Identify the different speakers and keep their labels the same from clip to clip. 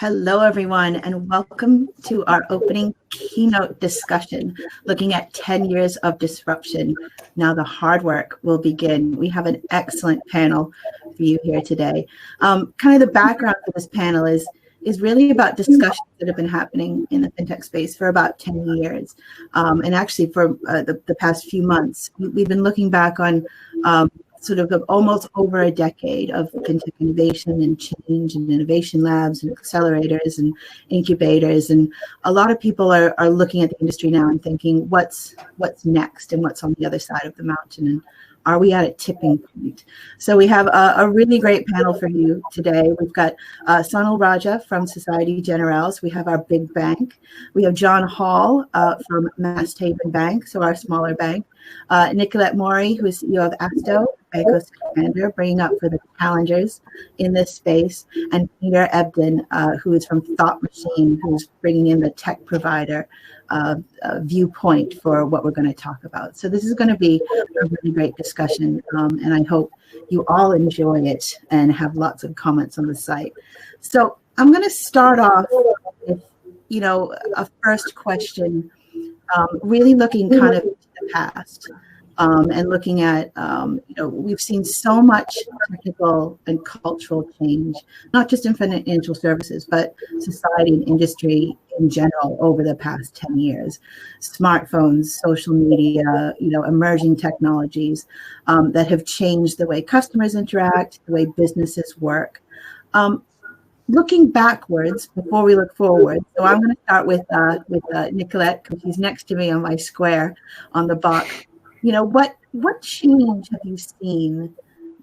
Speaker 1: Hello, everyone, and welcome to our opening keynote discussion, looking at 10 years of disruption. Now the hard work will begin. We have an excellent panel for you here today. Kind of the background for this panel is really about discussions that have been happening in the fintech space for about 10 years. And actually for the past few months, we've been looking back on sort of almost over a decade of fintech innovation and change and innovation labs and accelerators and incubators. And a lot of people are looking at the industry now and thinking, what's next and what's on the other side of the mountain? And are we at a tipping point? So we have a really great panel for you today. We've got Sonal Raja from Societe Generale. We have our big bank. We have John Hall from Mast Haven Bank, so our smaller bank. Nicolette Mori, who is CEO of Asto, Ecos Commander, bringing up for the challengers in this space, and Peter Ebden, who is from Thought Machine, who's bringing in the tech provider viewpoint for what we're going to talk about. So this is going to be a really great discussion, and I hope you all enjoy it and have lots of comments on the site. So I'm going to start off with, a first question, really looking kind of into the past. And looking at, we've seen so much technical and cultural change, not just in financial services, but society and industry in general over the past 10 years. Smartphones, social media, emerging technologies that have changed the way customers interact, the way businesses work. Looking backwards before we look forward, so I'm going to start with Nicolette, because she's next to me on my square on the box. What change have you seen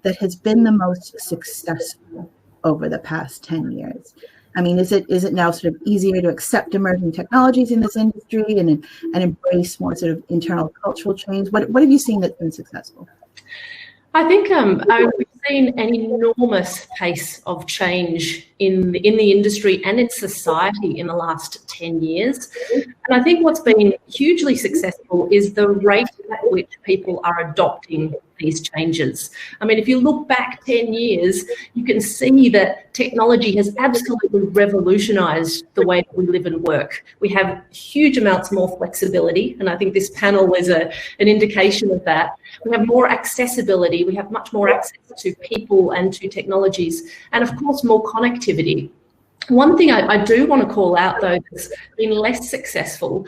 Speaker 1: that has been the most successful over the past 10 years? I mean, is it now sort of easier to accept emerging technologies in this industry and embrace more sort of internal cultural change? What have you seen that's been successful?
Speaker 2: I think we've seen an enormous pace of change in the industry and in society in the last 10 years. And I think what's been hugely successful is the rate at which people are adopting these changes. I mean, if you look back 10 years, you can see that technology has absolutely revolutionized the way that we live and work. We have huge amounts more flexibility, and I think this panel is an indication of that. We have more accessibility, we have much more access to people and to technologies, and of course, more connectivity. One thing I do want to call out, though, that's been less successful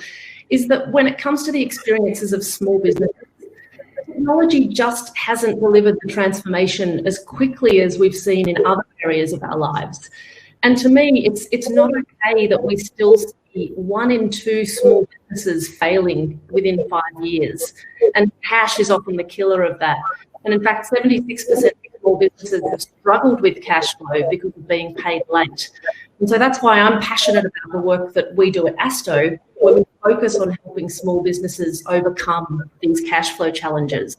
Speaker 2: is that when it comes to the experiences of small businesses, technology just hasn't delivered the transformation as quickly as we've seen in other areas of our lives. And to me, it's not okay that we still see 1 in 2 small businesses failing within 5 years. And cash is often the killer of that. And in fact, 76% of small businesses have struggled with cash flow because of being paid late. And so that's why I'm passionate about the work that we do at Asto, where we focus on helping small businesses overcome these cash flow challenges.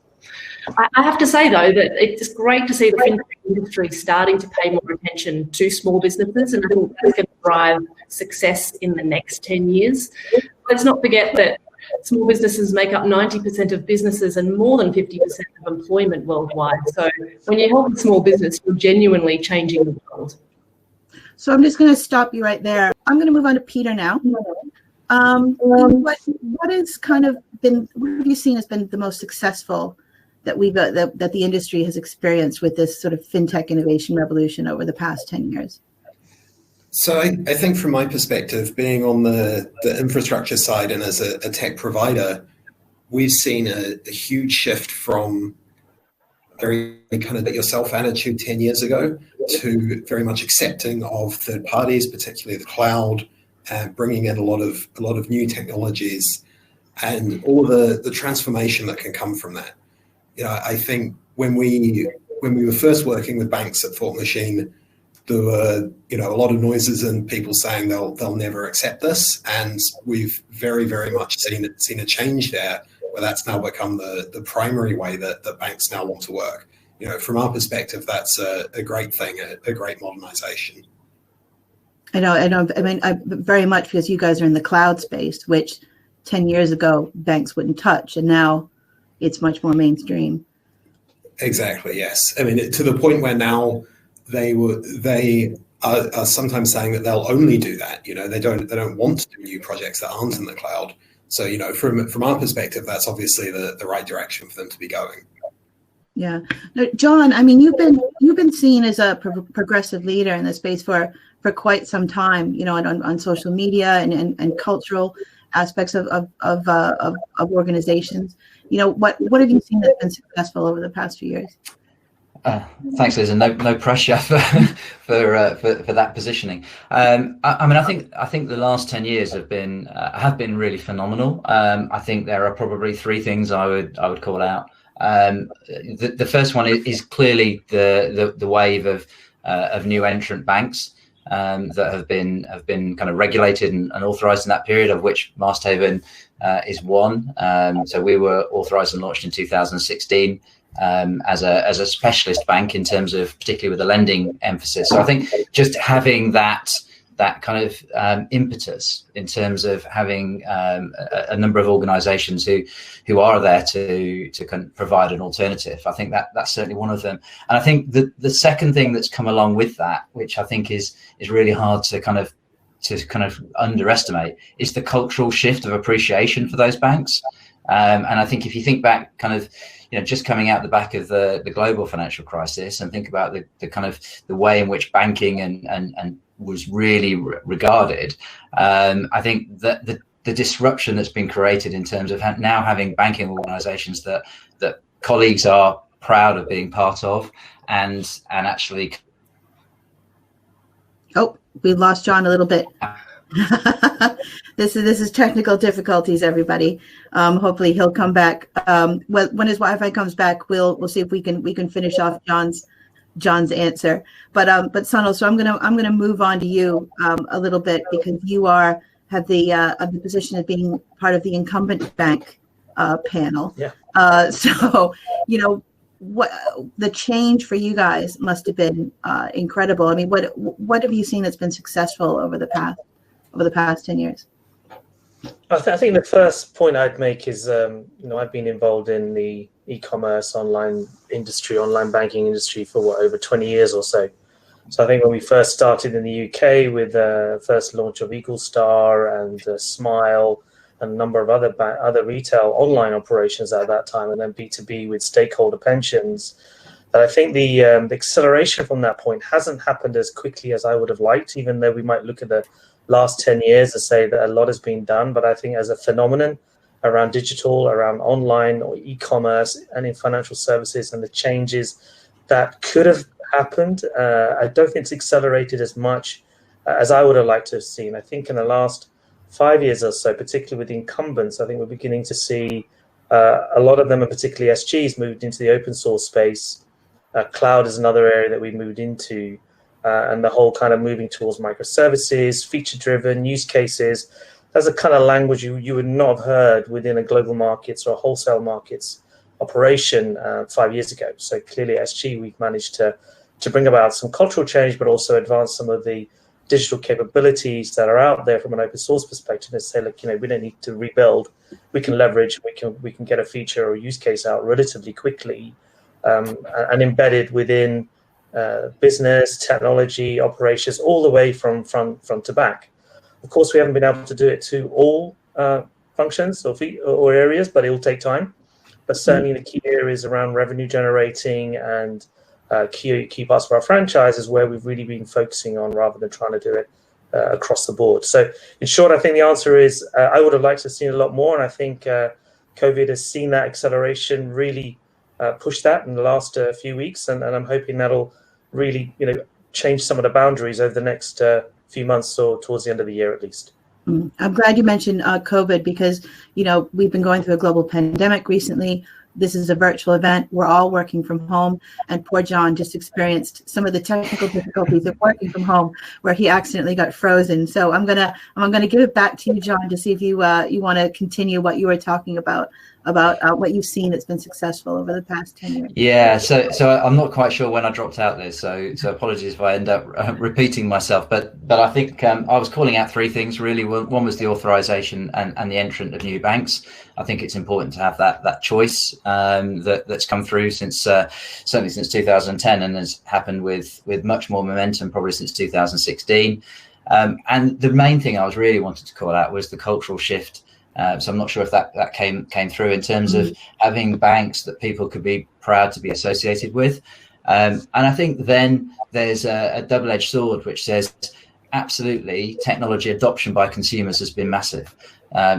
Speaker 2: I have to say, though, that it's great to see the fintech industry starting to pay more attention to small businesses, and I think that's going to drive success in the next 10 years. Let's not forget that small businesses make up 90% of businesses and more than 50% of employment worldwide. So when you help a small business, you're genuinely changing the world.
Speaker 1: So I'm just going to stop you right there. I'm going to move on to Peter now. What has kind of been, what have you seen has been the most successful that that the industry has experienced with this sort of fintech innovation revolution over the past 10 years?
Speaker 3: So I think from my perspective, being on the infrastructure side and as a tech provider, we've seen a huge shift from very kind of yourself attitude 10 years ago to very much accepting of third parties, particularly the cloud, bringing in a lot of new technologies and all the transformation that can come from that. I think when we were first working with banks at Thought Machine, there were a lot of noises and people saying they'll never accept this, and we've very, very much seen a change there, where that's now become the primary way that banks now want to work. From our perspective, that's a great thing, a great modernization.
Speaker 1: I know. I mean, very much because you guys are in the cloud space, which 10 years ago banks wouldn't touch, and now it's much more mainstream.
Speaker 3: Exactly. Yes. I mean, to the point where now they are sometimes saying that they'll only do that. They don't want to do new projects that aren't in the cloud. So, from our perspective, that's obviously the right direction for them to be going.
Speaker 1: Yeah. Now, John, I mean, you've been seen as a progressive leader in the space for quite some time, on social media and cultural aspects of organizations. What have you seen that's been successful over the past few years?
Speaker 4: Thanks, Liz, and no pressure for that positioning. I think the last 10 years have been really phenomenal. I think there are probably three things I would call out. The first one is clearly the wave of new entrant banks that have been kind of regulated and authorized in that period, of which Masthaven is one. So we were authorized and launched in 2016. As a specialist bank in terms of particularly with a lending emphasis. So I think just having that kind of impetus in terms of having a number of organisations who are there to kind of provide an alternative. I think that's certainly one of them. And I think the second thing that's come along with that, which I think is really hard to kind of underestimate, is the cultural shift of appreciation for those banks. And I think if you think back kind of, just coming out the back of the global financial crisis, and think about the kind of the way in which banking and was really regarded, I think that the disruption that's been created in terms of now having banking organisations that colleagues are proud of being part of, and actually.
Speaker 1: Oh, we lost John a little bit. This is technical difficulties, everybody. Hopefully he'll come back. When his Wi-Fi comes back, we'll see if we can finish off John's answer. But Sunil, so I'm gonna move on to you a little bit, because you have the position of being part of the incumbent bank panel.
Speaker 5: Yeah.
Speaker 1: So what the change for you guys must have been incredible. I mean, what have you seen that's been successful over the past 10 years?
Speaker 5: I think the first point I'd make is, I've been involved in the e-commerce online banking industry for over 20 years or so. So I think when we first started in the UK with the first launch of Eaglestar and Smile and a number of other retail online operations at that time, and then B2B with stakeholder pensions, that I think the acceleration from that point hasn't happened as quickly as I would have liked, even though we might look at the last 10 years to say that a lot has been done. But I think as a phenomenon around digital, around online or e-commerce and in financial services, and the changes that could have happened, I don't think it's accelerated as much as I would have liked to have seen. I think in the last 5 years or so, particularly with the incumbents, I think we're beginning to see a lot of them, and particularly SGs, moved into the open source space. Cloud is another area that we moved into. And the whole kind of moving towards microservices, feature-driven use cases. That's a kind of language you would not have heard within a global markets or a wholesale markets operation 5 years ago. So clearly, SG, we've managed to bring about some cultural change, but also advance some of the digital capabilities that are out there from an open source perspective, and say, look, we don't need to rebuild. We can leverage. We can get a feature or use case out relatively quickly, and embedded within. Business, technology, operations, all the way from front to back. Of course, we haven't been able to do it to all functions or areas, but it will take time. But certainly the key areas around revenue generating and key parts of our franchise is where we've really been focusing on, rather than trying to do it across the board. So in short, I think the answer is I would have liked to have seen a lot more, and I think COVID has seen that acceleration really push that in the last few weeks, and I'm hoping that'll really, change some of the boundaries over the next few months, or towards the end of the year at least.
Speaker 1: I'm glad you mentioned COVID, because, we've been going through a global pandemic recently. This is a virtual event. We're all working from home, and poor John just experienced some of the technical difficulties of working from home, where he accidentally got frozen. So I'm gonna give it back to you, John, to see if you want to continue what you were talking about about what you've seen that's been successful over the past 10 years.
Speaker 4: Yeah, so I'm not quite sure when I dropped out there, so apologies if I end up repeating myself, but I think I was calling out three things really. One was the authorization and the entrant of new banks. I think it's important to have that choice that's come through since certainly since 2010, and has happened with much more momentum probably since 2016. And the main thing I was really wanted to call out was the cultural shift. So I'm not sure if that came through in terms of having banks that people could be proud to be associated with. And I think then there's a double-edged sword, which says absolutely technology adoption by consumers has been massive.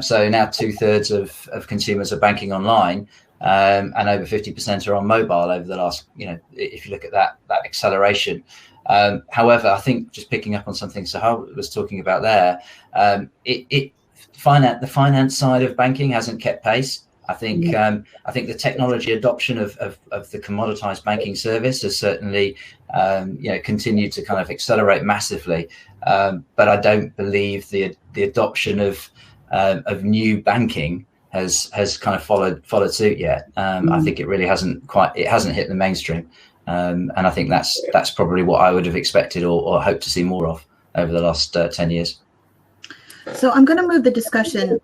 Speaker 4: So now 2/3 of consumers are banking online, and over 50% are on mobile over the last, if you look at that acceleration. However, I think just picking up on something Sahar was talking about there, the finance side of banking hasn't kept pace. I think the technology adoption of the commoditized banking service has certainly continued to kind of accelerate massively. But I don't believe the adoption of new banking has kind of followed suit yet. I think it really hasn't hit the mainstream. And I think that's probably what I would have expected or hoped to see more of over the last 10 years.
Speaker 1: So I'm going to move the discussion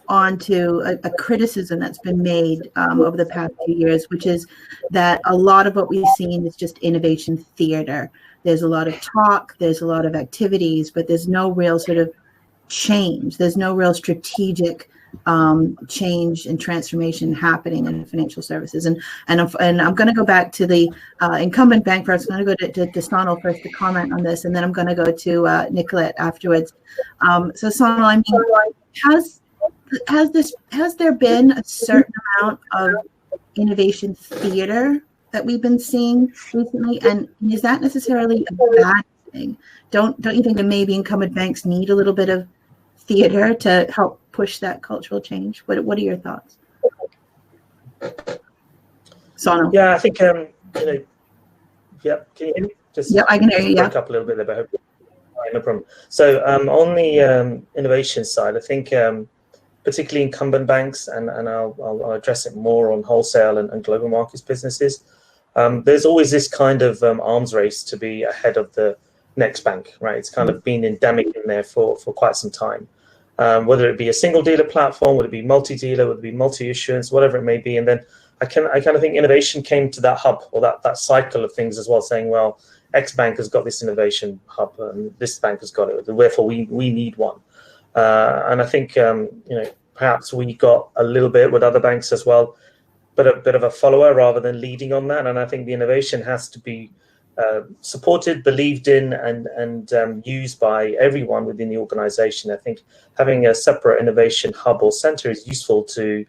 Speaker 1: on to a criticism that's been made over the past few years, which is that a lot of what we've seen is just innovation theater. There's a lot of talk, there's a lot of activities, but there's no real sort of change. There's no real strategic change and transformation happening in financial services. And I'm going to go back to the incumbent bank first. I'm going to go to Sonal first to comment on this, and then I'm going to go to Nicolette afterwards. So Sonal, I mean, has there been a certain amount of innovation theater that we've been seeing recently, and is that necessarily a bad thing? Don't you think that maybe incumbent banks need a little bit of theater to help push that cultural change? What are your thoughts? Sonal?
Speaker 5: Yeah, I think yeah. Can you hear me?
Speaker 1: I can hear you.
Speaker 5: Break up a little bit there, but hopefully no problem. So on the innovation side, I think particularly incumbent banks, and I'll address it more on wholesale and global markets businesses. There's always this kind of arms race to be ahead of the next bank, right? It's kind of been endemic in there for quite some time. Whether it be a single dealer platform, would it be multi-dealer, would it be multi-issuance, whatever it may be. And then I kind of think innovation came to that hub or that cycle of things as well, saying, well, X bank has got this innovation hub and this bank has got it, therefore we need one. And I think perhaps we got a little bit with other banks as well, but a bit of a follower rather than leading on that. And I think the innovation has to be supported, believed in, and used by everyone within the organization. I think having a separate innovation hub or center is useful to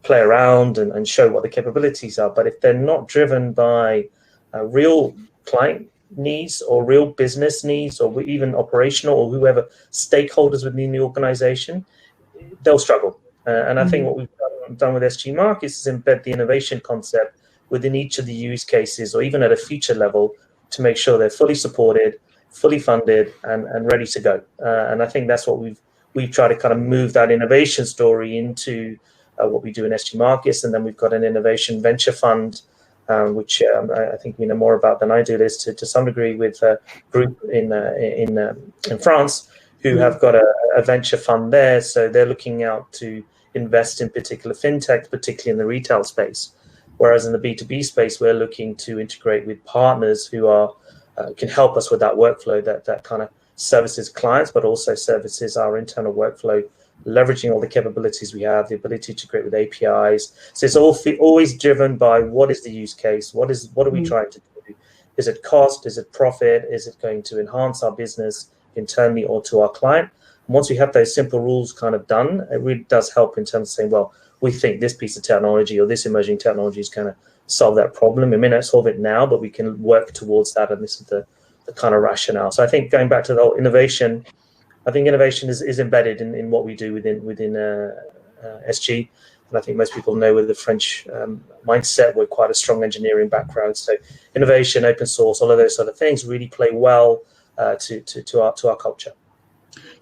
Speaker 5: play around and show what the capabilities are. But if they're not driven by real client needs or real business needs or even operational or whoever stakeholders within the organization, they'll struggle. And I think what we've done with SG Markets is embed the innovation concept within each of the use cases or even at a future level to make sure they're fully supported, fully funded, and ready to go. And I think that's what we've tried to kind of move that innovation story into what we do in SG Markets. And then we've got an innovation venture fund, which I think we know more about than I do this to some degree, with a group in France who have got a venture fund there. So they're looking out to invest in particular fintech, particularly in the retail space. Whereas in the B2B space, we're looking to integrate with partners who can help us with that workflow that kind of services clients, but also services our internal workflow, leveraging all the capabilities we have, the ability to integrate with APIs. So it's always driven by what is the use case, what are we trying to do? Is it cost? Is it profit? Is it going to enhance our business internally or to our client? And once we have those simple rules kind of done, it really does help in terms of saying, well, we think this piece of technology or this emerging technology is going to solve that problem. We may not solve it now, but we can work towards that. And this is the kind of rationale. So I think going back to the whole innovation, I think innovation is embedded in what we do within SG. And I think most people know with the French mindset, we're quite a strong engineering background. So innovation, open source, all of those sort of things really play well to our culture.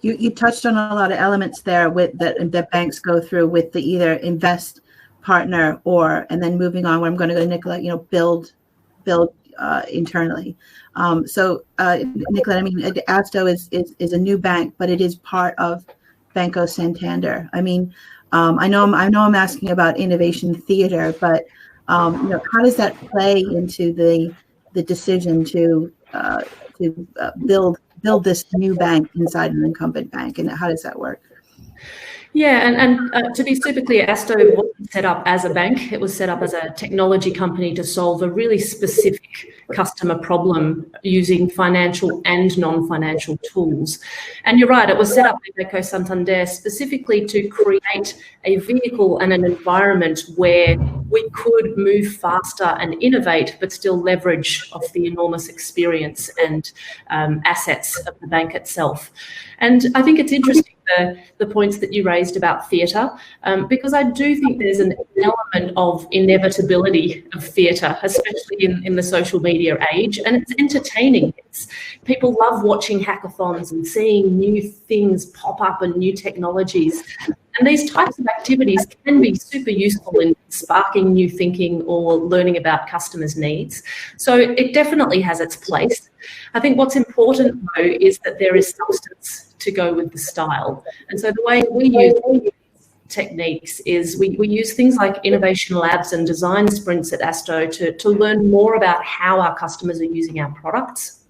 Speaker 5: You
Speaker 1: touched on a lot of elements there that banks go through with the either invest partner, and then moving on where I'm going to go to Nicolette, build internally. Nicolette, I mean, Asto is a new bank, but it is part of Banco Santander. I mean, I know I'm asking about innovation theater, but how does that play into the decision to build this new bank inside an incumbent bank, and how does that work?
Speaker 2: Yeah, and to be super clear, Asto wasn't set up as a bank. It was set up as a technology company to solve a really specific customer problem using financial and non-financial tools. And you're right, it was set up by Banco Santander specifically to create a vehicle and an environment where we could move faster and innovate, but still leverage off the enormous experience and assets of the bank itself. And I think it's interesting the points that you raised about theatre, because I do think there's an element of inevitability of theatre, especially in the social media age, and it's entertaining. People love watching hackathons and seeing new things pop up and new technologies. And these types of activities can be super useful in sparking new thinking or learning about customers' needs. So it definitely has its place. I think what's important, though, is that there is substance to go with the style. And so the way we use techniques is we use things like innovation labs and design sprints at Asto to learn more about how our customers are using our products,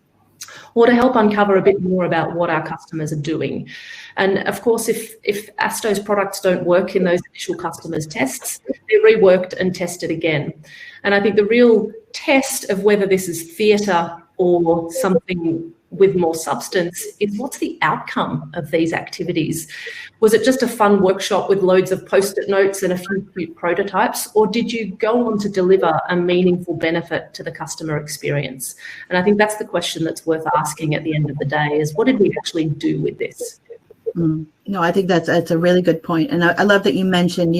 Speaker 2: or to help uncover a bit more about what our customers are doing. And of course, if Asto's products don't work in those initial customers' tests, they're reworked and tested again. And I think the real test of whether this is theatre or something with more substance is what's the outcome of these activities? Was it just a fun workshop with loads of post-it notes and a few cute prototypes, or did you go on to deliver a meaningful benefit to the customer experience? And I think that's the question that's worth asking at the end of the day, is what did we actually do with this?
Speaker 1: No, I think that's a really good point. And I love that you mentioned,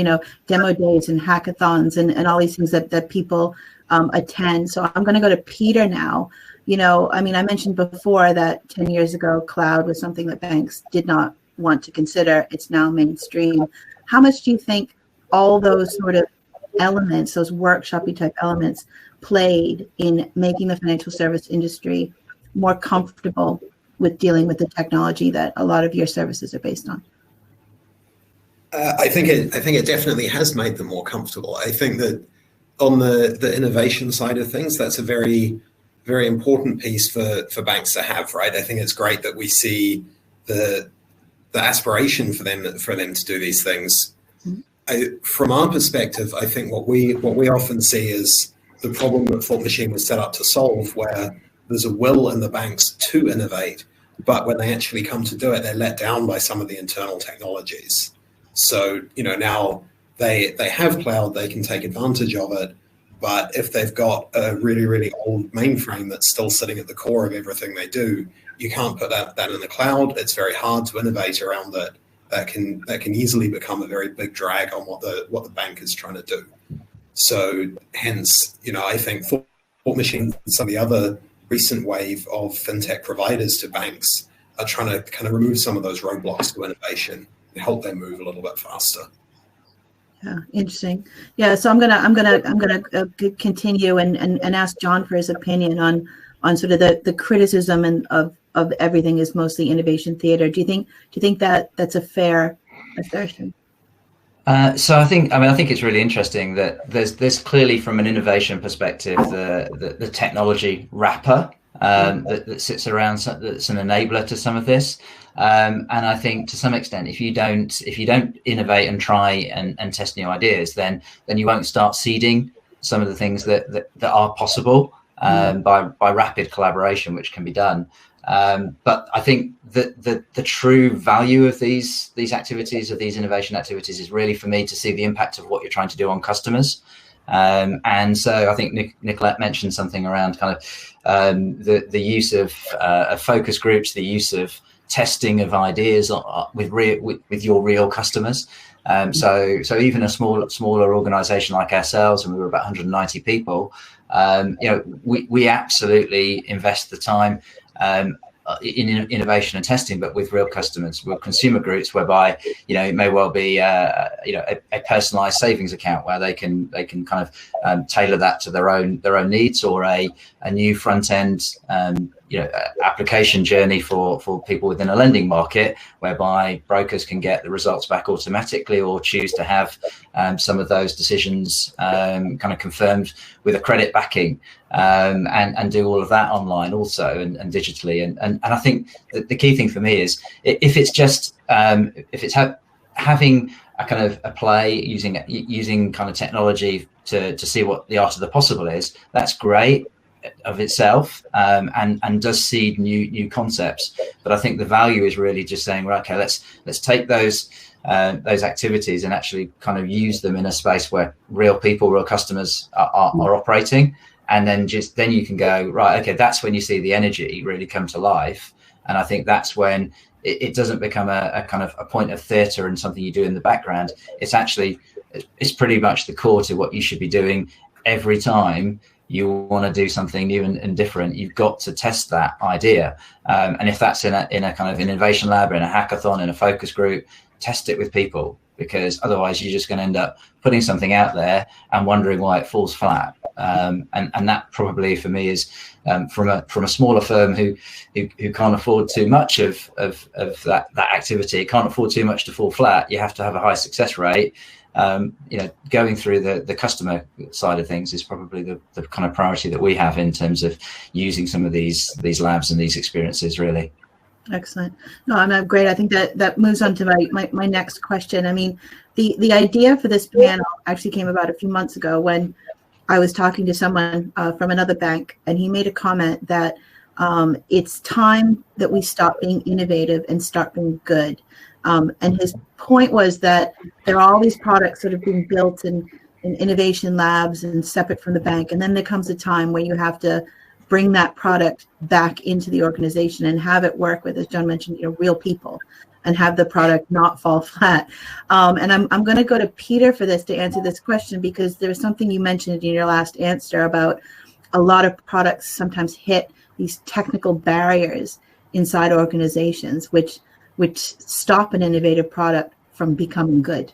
Speaker 1: demo days and hackathons and all these things that people attend. So I'm going to go to Peter now. I mean, I mentioned before that 10 years ago, cloud was something that banks did not want to consider. It's now mainstream. How much do you think all those sort of elements, those workshop-y type elements, played in making the financial service industry more comfortable with dealing with the technology that a lot of your services are based on?
Speaker 3: I think it definitely has made them more comfortable. I think that on the innovation side of things, that's a very, very important piece for banks to have, right? I think it's great that we see the aspiration for them to do these things. From our perspective, I think what we often see is the problem that Thought Machine was set up to solve, where there's a will in the banks to innovate, but when they actually come to do it, they're let down by some of the internal technologies. So, now they have cloud, they can take advantage of it, but if they've got a really, really old mainframe that's still sitting at the core of everything they do, you can't put that in the cloud. It's very hard to innovate around it. That can easily become a very big drag on what the bank is trying to do. So hence, I think Thought Machine and some of the other recent wave of fintech providers to banks are trying to kind of remove some of those roadblocks to innovation and help them move a little bit faster.
Speaker 1: Yeah, interesting. Yeah, so I'm gonna continue and ask John for his opinion on sort of the criticism and of everything is mostly innovation theater. Do you think that that's a fair assertion?
Speaker 4: So I think it's really interesting that there's clearly, from an innovation perspective, the technology wrapper that sits around, that's an enabler to some of this. And I think to some extent, if you don't innovate and try and test new ideas, then you won't start seeding some of the things that are possible by rapid collaboration, which can be done. But I think that the true value of these activities, of these innovation activities, is really for me to see the impact of what you're trying to do on customers. And so I think Nicolette mentioned something around kind of the use of focus groups, the use of testing of ideas with your real customers. So even a smaller organization like ourselves, and we were about 190 people, we absolutely invest the time. in innovation and testing, but with real customers, with consumer groups, whereby it may well be a personalized savings account where they can kind of tailor that to their own needs, or a new front end application journey for people within a lending market, whereby brokers can get the results back automatically, or choose to have some of those decisions kind of confirmed with a credit backing, and do all of that online also and digitally. And I think the key thing for me is, if it's just having a kind of a play using kind of technology to see what the art of the possible is, that's great of itself, and does seed new concepts. But I think the value is really just saying, right, okay, let's take those activities and actually kind of use them in a space where real people, real customers are operating, and then you can go, right, okay, that's when you see the energy really come to life. And I think that's when it doesn't become a kind of a point of theatre and something you do in the background. It's pretty much the core to what you should be doing every time you want to do something new and different. You've got to test that idea, and if that's in a kind of innovation lab, in a hackathon, in a focus group, test it with people, because otherwise you're just going to end up putting something out there and wondering why it falls flat. And that probably for me is from a smaller firm who can't afford too much of that activity, can't afford too much to fall flat. You have to have a high success rate. Going through the customer side of things is probably the kind of priority that we have in terms of using some of these labs and these experiences, really.
Speaker 1: Excellent. No, I'm great. I think that moves on to my next question. I mean, the idea for this panel actually came about a few months ago when I was talking to someone from another bank, and he made a comment that it's time that we stop being innovative and start being good. And his point was that there are all these products that are being built in innovation labs and separate from the bank. And then there comes a time where you have to bring that product back into the organization and have it work with, as John mentioned, real people, and have the product not fall flat. And I'm going to go to Peter for this to answer this question, because there's something you mentioned in your last answer about a lot of products sometimes hit these technical barriers inside organizations, which stop an innovative product from becoming good.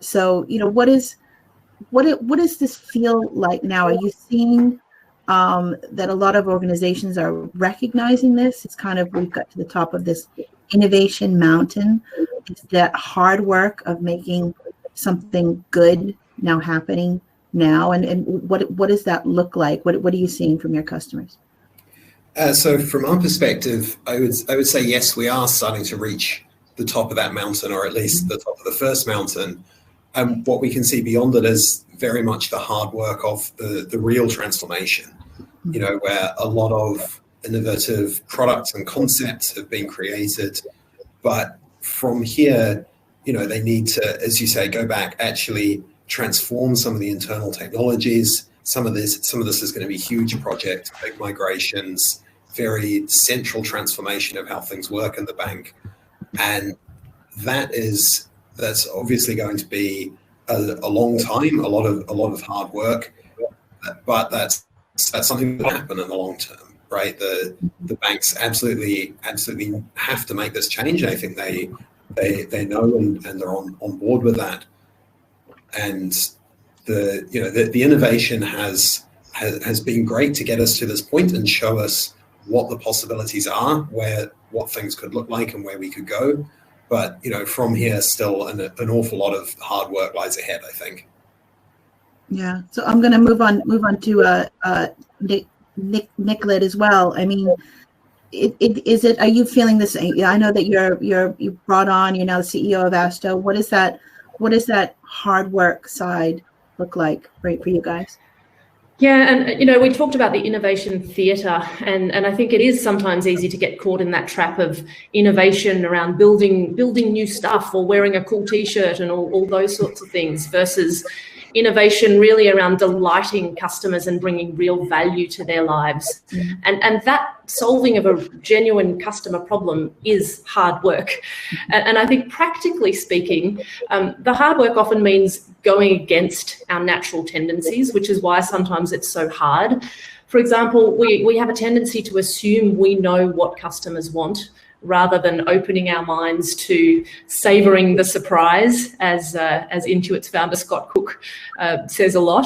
Speaker 1: So, what does this feel like now? Are you seeing that a lot of organizations are recognizing this? It's kind of, we've got to the top of this innovation mountain. It's that hard work of making something good now happening now. And what does that look like? What are you seeing from your customers?
Speaker 3: So from our perspective, I would say, yes, we are starting to reach the top of that mountain, or at least the top of the first mountain. And what we can see beyond it is very much the hard work of the real transformation, where a lot of innovative products and concepts have been created. But from here, they need to, as you say, go back, actually transform some of the internal technologies. Some of this is going to be huge projects, big migrations, very central transformation of how things work in the bank. And that's obviously going to be a long time, a lot of hard work, but that's something that will happen in the long term, right? The banks absolutely have to make this change. I think they know and they're on board with that. And the innovation has been great to get us to this point and show us what the possibilities are, what things could look like and where we could go. But from here, still an awful lot of hard work lies ahead, I think.
Speaker 1: Yeah. So I'm going to move on to Nicolette as well. I mean, are you feeling this? I know that you brought on, you're now the CEO of Asto. What does that hard work side look like for you guys?
Speaker 2: Yeah, and we talked about the innovation theatre, and I think it is sometimes easy to get caught in that trap of innovation around building new stuff or wearing a cool T-shirt and all those sorts of things, versus innovation really around delighting customers and bringing real value to their lives. And that solving of a genuine customer problem is hard work. And I think practically speaking, the hard work often means going against our natural tendencies, which is why sometimes it's so hard. For example, we have a tendency to assume we know what customers want, rather than opening our minds to savouring the surprise, as Intuit's founder Scott Cook says a lot.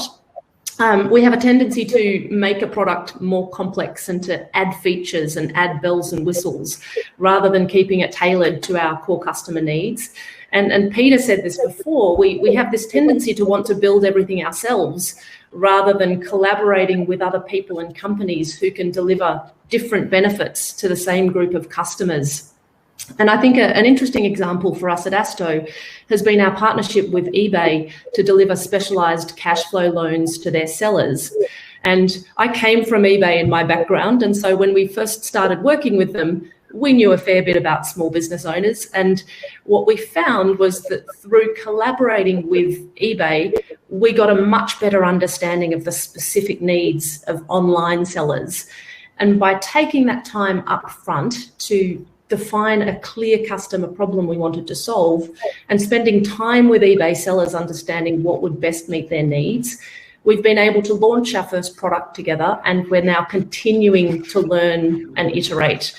Speaker 2: We have a tendency to make a product more complex and to add features and add bells and whistles, rather than keeping it tailored to our core customer needs. And Peter said this before, we have this tendency to want to build everything ourselves, rather than collaborating with other people and companies who can deliver different benefits to the same group of customers. And I think an interesting example for us at Asto has been our partnership with eBay to deliver specialised cash flow loans to their sellers. And I came from eBay in my background, and so when we first started working with them, we knew a fair bit about small business owners. And what we found was that through collaborating with eBay, we got a much better understanding of the specific needs of online sellers. And by taking that time up front to define a clear customer problem we wanted to solve, and spending time with eBay sellers understanding what would best meet their needs, we've been able to launch our first product together, and we're now continuing to learn and iterate.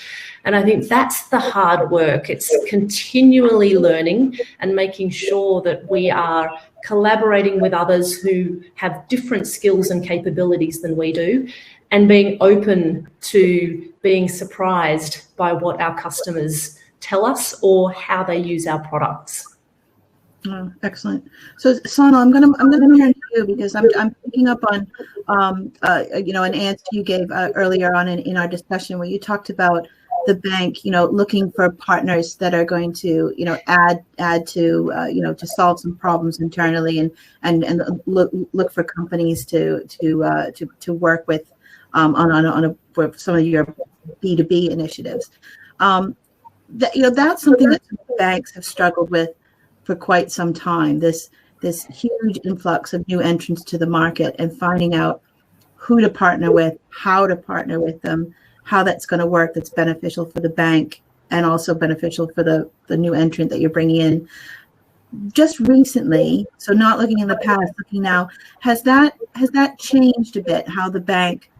Speaker 2: And I think that's the hard work. It's continually learning and making sure that we are collaborating with others who have different skills and capabilities than we do, and being open to being surprised by what our customers tell us or how they use our products.
Speaker 1: Oh, excellent. So, Sonal, I'm gonna turn to you, because I'm picking up on an answer you gave earlier on in our discussion, where you talked about the bank, looking for partners that are going to, add to, to solve some problems internally, and look for companies to work with for some of your B2B initiatives. That's something that banks have struggled with for quite some time. This huge influx of new entrants to the market, and finding out who to partner with, how to partner with them, how that's going to work, that's beneficial for the bank and also beneficial for the new entrant that you're bringing in. Just recently, so not looking in the past, looking now, has that changed a bit, how the bank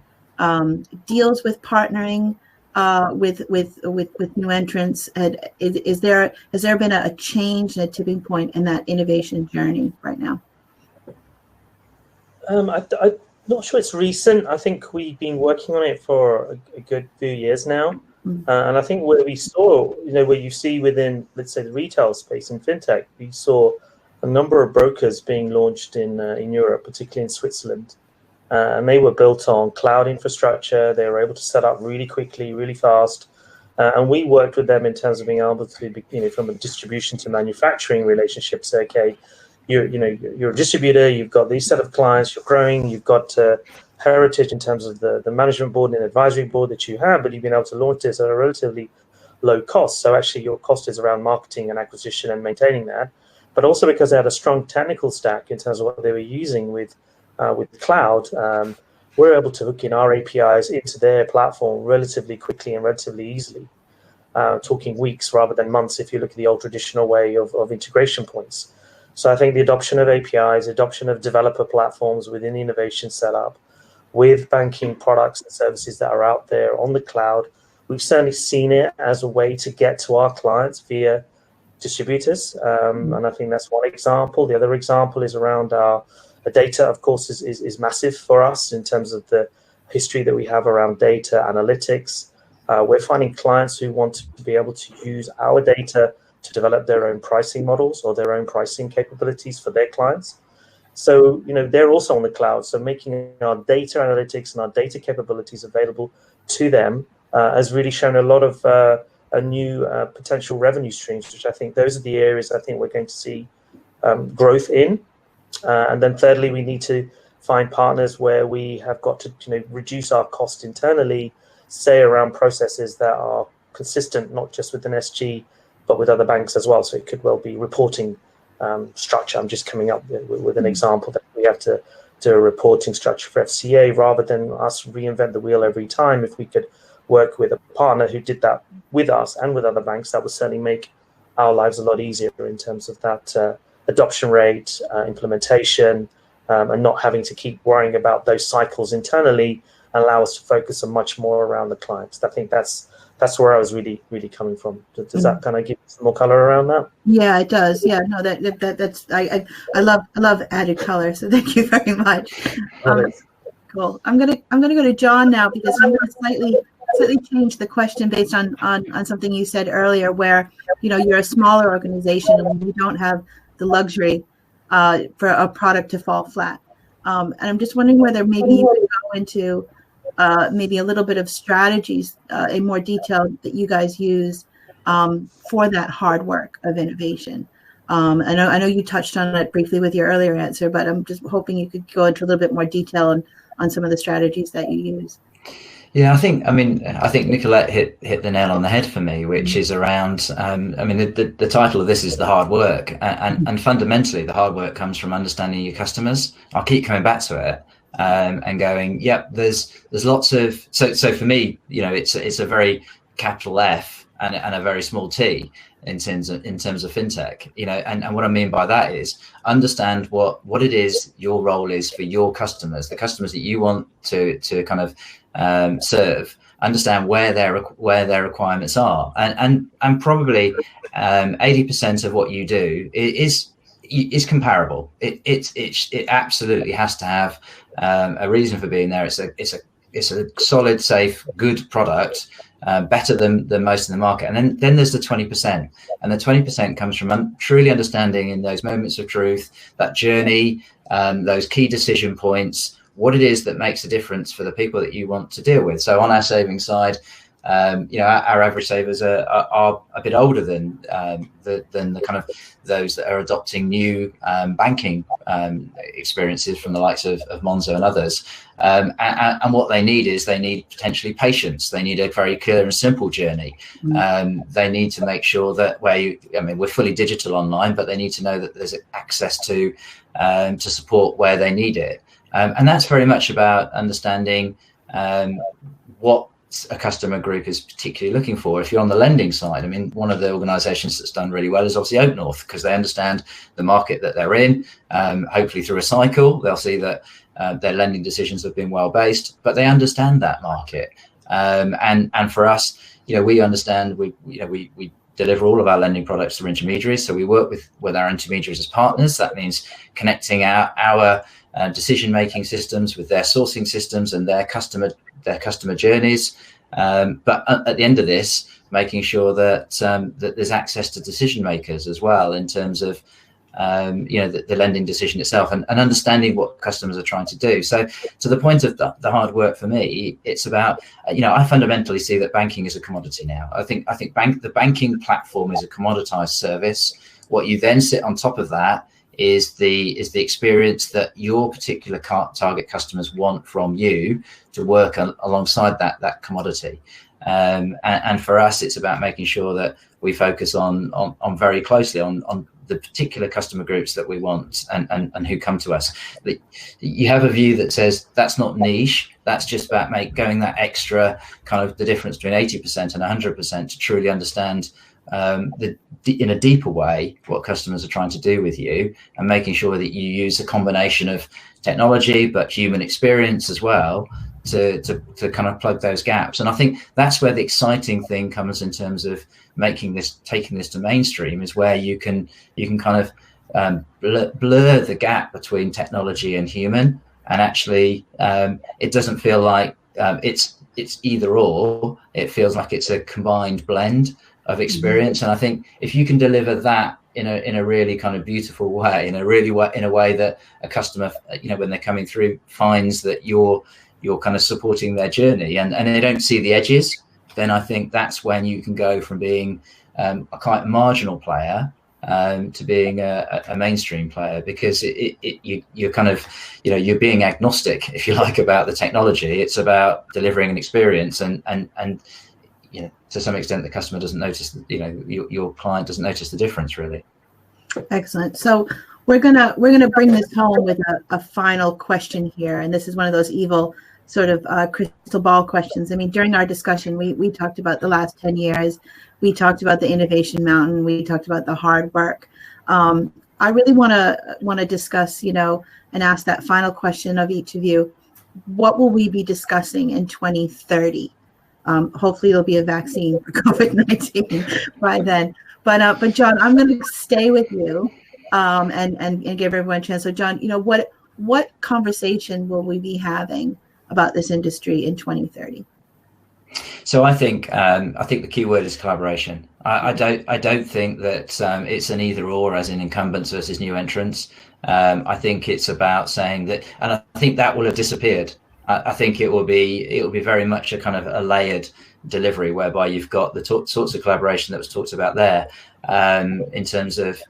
Speaker 1: deals with partnering with new entrants? And has there been a change and a tipping point in that innovation journey right now?
Speaker 5: I'm not sure it's recent. I think we've been working on it for a good few years now. And I think where we saw, where you see within, let's say, the retail space in fintech, we saw a number of brokers being launched in Europe, particularly in Switzerland. And they were built on cloud infrastructure. They were able to set up really quickly, really fast. And we worked with them in terms of being able to, from a distribution to manufacturing relationship, say, okay, you're a distributor, you've got these set of clients, you're growing, you've got heritage in terms of the management board and advisory board that you have, but you've been able to launch this at a relatively low cost. So actually your cost is around marketing and acquisition and maintaining that, but also because they had a strong technical stack in terms of what they were using with cloud, we're able to hook in our APIs into their platform relatively quickly and relatively easily, talking weeks rather than months if you look at the old traditional way of integration points. So I think the adoption of APIs, adoption of developer platforms within the innovation setup, with banking products and services that are out there on the cloud, we've certainly seen it as a way to get to our clients via distributors. And I think that's one example. The other example is around our data, of course, is massive for us in terms of the history that we have around data analytics. We're finding clients who want to be able to use our data to develop their own pricing models or their own pricing capabilities for their clients. So, they're also on the cloud. So making our data analytics and our data capabilities available to them has really shown a lot of a new potential revenue streams, which I think those are the areas I think we're going to see growth in. And then thirdly, we need to find partners where we have got to reduce our cost internally, say around processes that are consistent, not just with an SG, but with other banks as well. So it could well be reporting structure. I'm just coming up with an example that we have to do a reporting structure for FCA rather than us reinvent the wheel every time. If we could work with a partner who did that with us and with other banks, that would certainly make our lives a lot easier in terms of that adoption rate, implementation, and not having to keep worrying about those cycles internally and allow us to focus on much more around the clients. I think that's where I was really coming from. Does that kind of give some more color around that?
Speaker 1: Yeah, it does. Yeah, no, that's I love added color. So thank you very much. Cool. I'm gonna go to John now, because I'm gonna slightly change the question based on something you said earlier, where you're a smaller organization and you don't have the luxury for a product to fall flat. And I'm just wondering whether maybe you could go into maybe a little bit of strategies in more detail that you guys use for that hard work of innovation. I know you touched on it briefly with your earlier answer, but I'm just hoping you could go into a little bit more detail on some of the strategies that you use.
Speaker 4: Yeah, I think Nicolette hit the nail on the head for me, which is around, the title of this is the hard work, and fundamentally the hard work comes from understanding your customers. I'll keep coming back to it and going, yep, there's lots of, so for me, it's a very capital F and a very small T in terms of fintech, and what I mean by that is understand what it is your role is for your customers, the customers that you want to kind of serve. Understand where their requirements are, and probably 80% of what you do is comparable. It absolutely has to have a reason for being there. It's a solid, safe, good product. Better than most in the market. And then there's the 20%, and the 20% comes from truly understanding in those moments of truth, that journey, those key decision points, what it is that makes a difference for the people that you want to deal with. So on our savings side, our average savers are a bit older than the kind of those that are adopting new banking experiences from the likes of Monzo and others. And what they need potentially patience. They need a very clear and simple journey. They need to make sure that we're fully digital online, but they need to know that there's access to support where they need it. And that's very much about understanding what a customer group is particularly looking for. If you're on the lending side, one of the organizations that's done really well is obviously Oak North, because they understand the market that they're in. Hopefully through a cycle, they'll see that their lending decisions have been well based, but they understand that market. And for us, we understand we deliver all of our lending products through intermediaries. So we work with our intermediaries as partners. That means connecting our decision-making systems with their sourcing systems and their customer journeys. But at the end of this, making sure that there's access to decision makers as well in terms of the lending decision itself, and understanding what customers are trying to do. So to the point of the hard work for me, it's about, I fundamentally see that banking is a commodity now. I think the banking platform is a commoditized service. What you then sit on top of that is the experience that your particular target customers want from you to work alongside that commodity. And for us, it's about making sure that we focus on very closely on the particular customer groups that we want and who come to us. You have a view that says that's not niche, that's just about going that extra kind of the difference between 80% and 100% to truly understand in a deeper way what customers are trying to do with you, and making sure that you use a combination of technology but human experience as well to kind of plug those gaps. And I think that's where the exciting thing comes in terms of taking this to mainstream, is where you can kind of blur the gap between technology and human, and actually it doesn't feel like it's either or. It feels like it's a combined blend of experience. And I think if you can deliver that in a really kind of beautiful way, in a way that a customer, when they're coming through, finds that you're kind of supporting their journey, and they don't see the edges, then I think that's when you can go from being a quite marginal player to being a mainstream player, because you're kind of, you're being agnostic, if you like, about the technology. It's about delivering an experience, and to some extent the customer doesn't notice, your client doesn't notice the difference, really. Excellent.
Speaker 1: So we're gonna bring this home with a final question here, and this is one of those evil sort of crystal ball questions. During our discussion, we talked about the last 10 years. We talked about the innovation mountain. We talked about the hard work. I really want to discuss, and ask that final question of each of you. what will we be discussing in 2030? Hopefully there'll be a vaccine for COVID-19 by then. But John, I'm going to stay with you and give everyone a chance. So John, what conversation will we be having about this industry in 2030?
Speaker 4: So I think the key word is collaboration. I don't think that it's an either or, as in incumbents versus new entrants. I think it's about saying that, and I think that will have disappeared. I think it will be very much a kind of a layered delivery, whereby you've got the sorts of collaboration that was talked about there, in terms of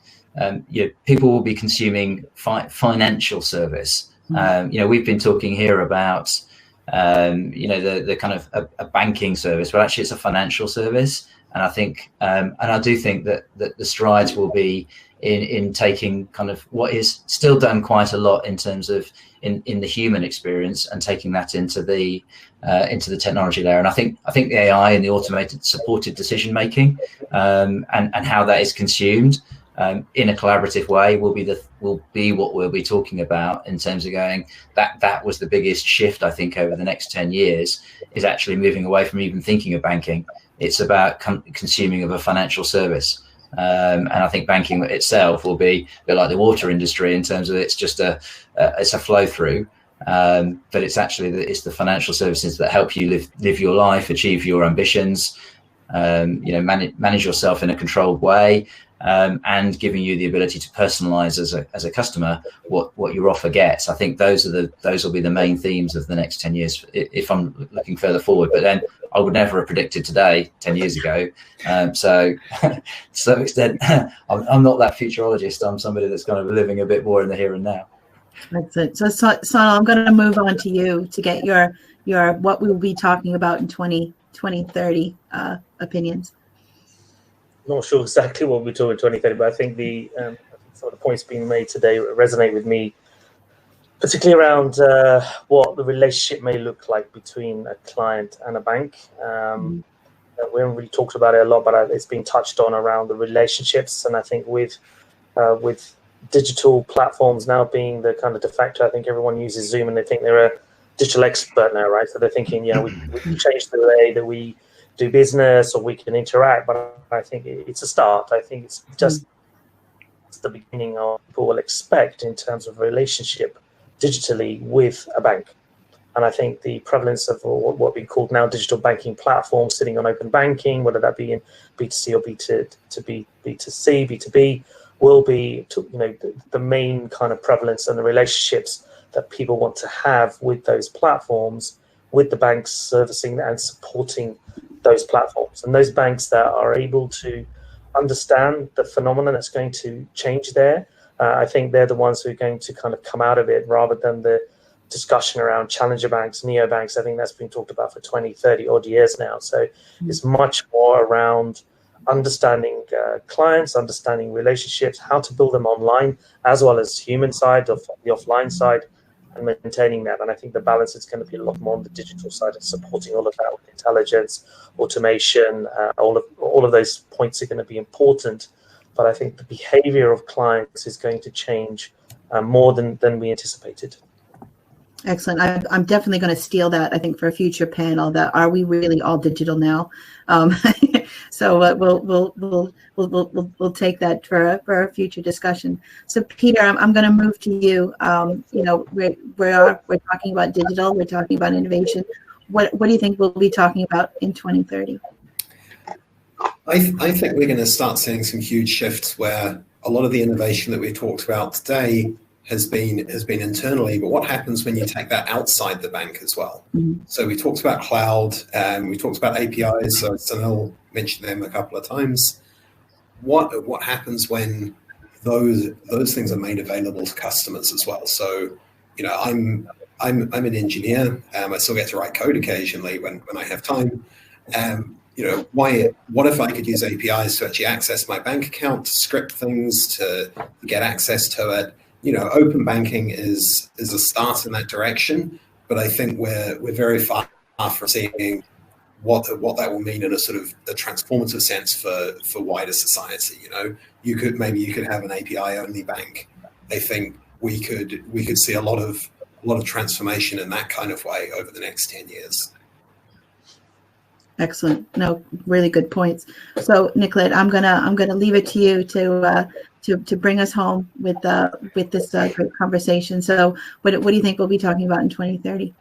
Speaker 4: people will be consuming financial service. We've been talking here about the kind of a banking service, but actually it's a financial service. And I think, and I do think that the strides will be in taking kind of what is still done quite a lot in terms of in the human experience and taking that into the technology layer. And I think the AI and the automated supported decision making and how that is consumed in a collaborative way will be what we'll be talking about in terms of going that was the biggest shift, I think, over the next 10 years, is actually moving away from even thinking of banking. It's about consuming of a financial service. And I think banking itself will be a bit like the water industry in terms of it's just it's a flow through, but it's actually it's the financial services that help you live your life, achieve your ambitions, manage yourself in a controlled way, and giving you the ability to personalize as a customer what your offer gets. I think those will be the main themes of the next 10 years if I'm looking further forward. But then I would never have predicted today 10 years ago. So to some extent, I'm not that futurologist. I'm somebody that's kind of living a bit more in the here and now.
Speaker 1: That's it. So Sonal, I'm going to move on to you to get your what we will be talking about in 2030 opinions.
Speaker 5: Not sure exactly what we're talking in 2030, but I think some of the points being made today resonate with me, particularly around what the relationship may look like between a client and a bank. We haven't really talked about it a lot, but it's been touched on around the relationships. And I think with digital platforms now being the kind of de facto, I think everyone uses Zoom and they think they're a digital expert now, right? So they're thinking, we changed the way that we do business or we can interact, but I think it's a start. I think it's just the beginning of what people will expect in terms of relationship digitally with a bank. And I think the prevalence of what we call now digital banking platforms sitting on open banking, whether that be in B2C or B2C, B2B, will be the main kind of prevalence and the relationships that people want to have with those platforms, with the banks servicing and supporting those platforms. And those banks that are able to understand the phenomenon that's going to change there, I think they're the ones who are going to kind of come out of it, rather than the discussion around challenger banks, neobanks. I think that's been talked about for 20, 30 odd years now. So it's much more around understanding clients, understanding relationships, how to build them online, as well as human side of the offline side, and maintaining that. And I think the balance is going to be a lot more on the digital side and supporting all of that with intelligence, automation, all of those points are going to be important. But I think the behavior of clients is going to change more than we anticipated.
Speaker 1: Excellent. I'm definitely going to steal that, I think, for a future panel. That are we really all digital now? So we'll take that for a future discussion. So Peter, I'm going to move to you. We're talking about digital. We're talking about innovation. What do you think we'll be talking about in 2030?
Speaker 3: I think we're going to start seeing some huge shifts where a lot of the innovation that we talked about today has been internally, but what happens when you take that outside the bank as well? Mm-hmm. So we talked about cloud, we talked about APIs, so Sonal mentioned them a couple of times. What happens when those things are made available to customers as well? So, I'm an engineer. I still get to write code occasionally when I have time. What if I could use APIs to actually access my bank account, to script things, to get access to it? Open banking is a start in that direction, but I think we're very far from seeing what that will mean in a sort of a transformative sense for wider society. You could have an API only bank. I think we could see a lot of lot of transformation in that kind of way over the next 10 years.
Speaker 1: Excellent. No, really good points. So, Nicolette, I'm gonna leave it to you to bring us home with this great conversation. So, what do you think we'll be talking about in 2030?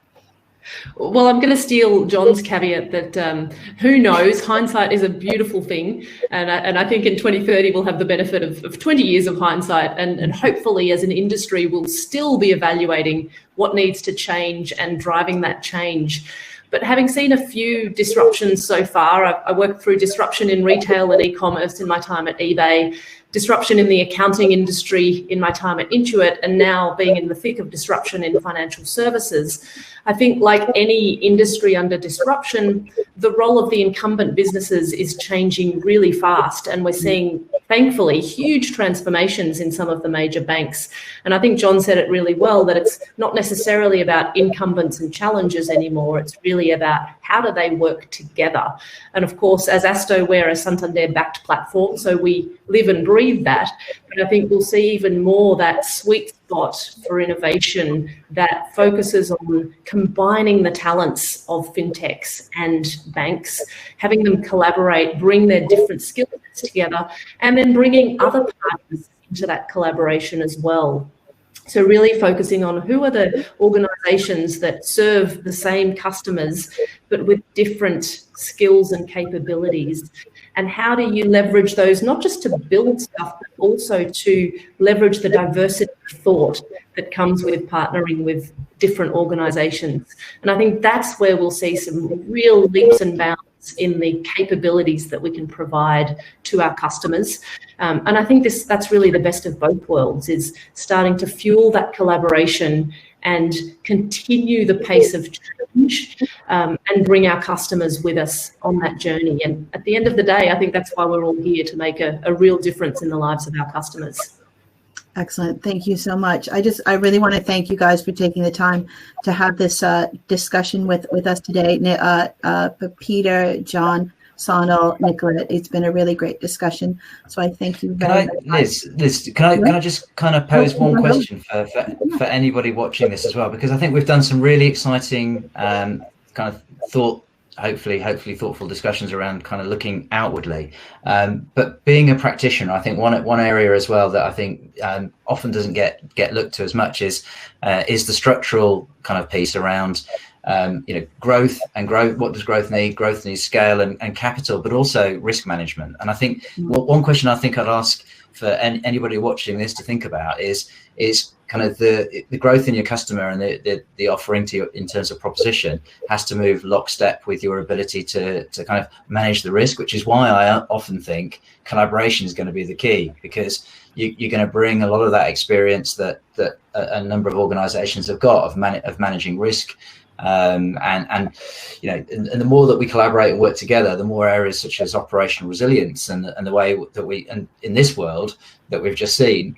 Speaker 2: Well, I'm going to steal John's caveat that who knows, hindsight is a beautiful thing. And I think in 2030, we'll have the benefit of 20 years of hindsight. And hopefully as an industry, we'll still be evaluating what needs to change and driving that change. But having seen a few disruptions so far, I worked through disruption in retail and e-commerce in my time at eBay, disruption in the accounting industry in my time at Intuit, and now being in the thick of disruption in financial services. I think like any industry under disruption, the role of the incumbent businesses is changing really fast. And we're seeing, thankfully, huge transformations in some of the major banks. And I think John said it really well, that it's not necessarily about incumbents and challengers anymore. It's really about how do they work together. And of course, as Asto, we're a Santander-backed platform, so we live and breathe that. But I think we'll see even more that sweet spot for innovation that focuses on combining the talents of fintechs and banks, having them collaborate, bring their different skill sets together, and then bringing other partners into that collaboration as well. So really focusing on who are the organisations that serve the same customers, but with different skills and capabilities. And how do you leverage those, not just to build stuff, but also to leverage the diversity of thought that comes with partnering with different organisations? And I think that's where we'll see some real leaps and bounds in the capabilities that we can provide to our customers. And I think that's really the best of both worlds, is starting to fuel that collaboration and continue the pace of change and bring our customers with us on that journey. And at the end of the day, I think that's why we're all here, to make a real difference in the lives of our customers.
Speaker 1: Excellent. Thank you so much. I really want to thank you guys for taking the time to have this discussion with us today. Peter, John, Sonal, Nicolette, it's been a really great discussion. So I thank you very much.
Speaker 4: Liz, can I just kind of pose one question for anybody watching this as well? Because I think we've done some really exciting kind of hopefully thoughtful discussions around kind of looking outwardly. But being a practitioner, I think one area as well that I think often doesn't get looked to as much is the structural kind of piece around growth. What does growth need? Growth needs scale and capital, but also risk management. And I think one question I think I'd ask for anybody watching this to think about is kind of the growth in your customer and the offering to you in terms of proposition has to move lockstep with your ability to kind of manage the risk, which is why I often think collaboration is going to be the key, because you're going to bring a lot of that experience that a number of organizations have got of managing risk. And the more that we collaborate and work together, the more areas such as operational resilience and the way that and in this world that we've just seen,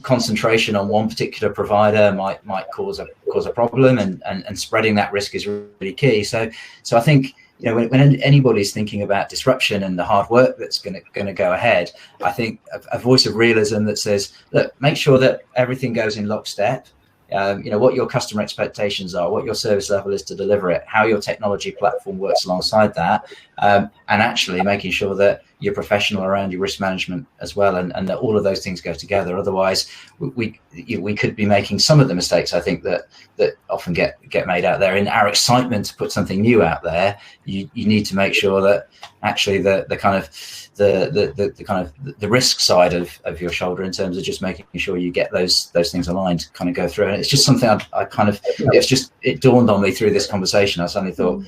Speaker 4: concentration on one particular provider might cause a problem, and spreading that risk is really key. So I think when anybody's thinking about disruption and the hard work that's going to go ahead, I think a voice of realism that says, look, make sure that everything goes in lockstep. What your customer expectations are, what your service level is to deliver it, how your technology platform works alongside that, and actually making sure that you're professional around your risk management as well, and that all of those things go together. Otherwise, we could be making some of the mistakes I think that often get made out there. In our excitement to put something new out there, you need to make sure that actually the risk side of your shoulder, in terms of just making sure you get those things aligned, kind of go through. And it's just something it dawned on me through this conversation. I suddenly thought,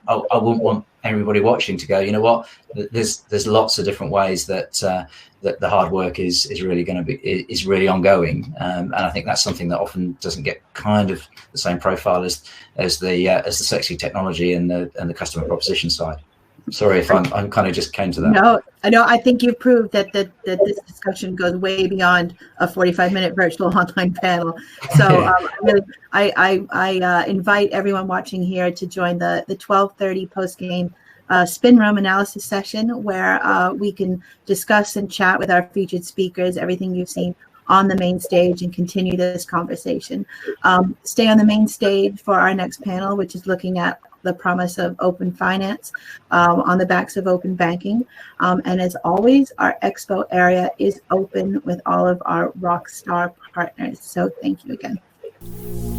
Speaker 4: I wouldn't want everybody watching to go, there's lots of different ways that the hard work is really ongoing, and I think that's something that often doesn't get kind of the same profile as the sexy technology and the customer proposition side. Sorry if I'm kind of just came to that.
Speaker 1: No, I think you've proved that this discussion goes way beyond a 45-minute virtual online panel. So I invite everyone watching here to join the 12:30 post-game spin room analysis session, where we can discuss and chat with our featured speakers, everything you've seen on the main stage and continue this conversation. Stay on the main stage for our next panel, which is looking at the promise of open finance on the backs of open banking. And as always, our expo area is open with all of our rock star partners. So thank you again.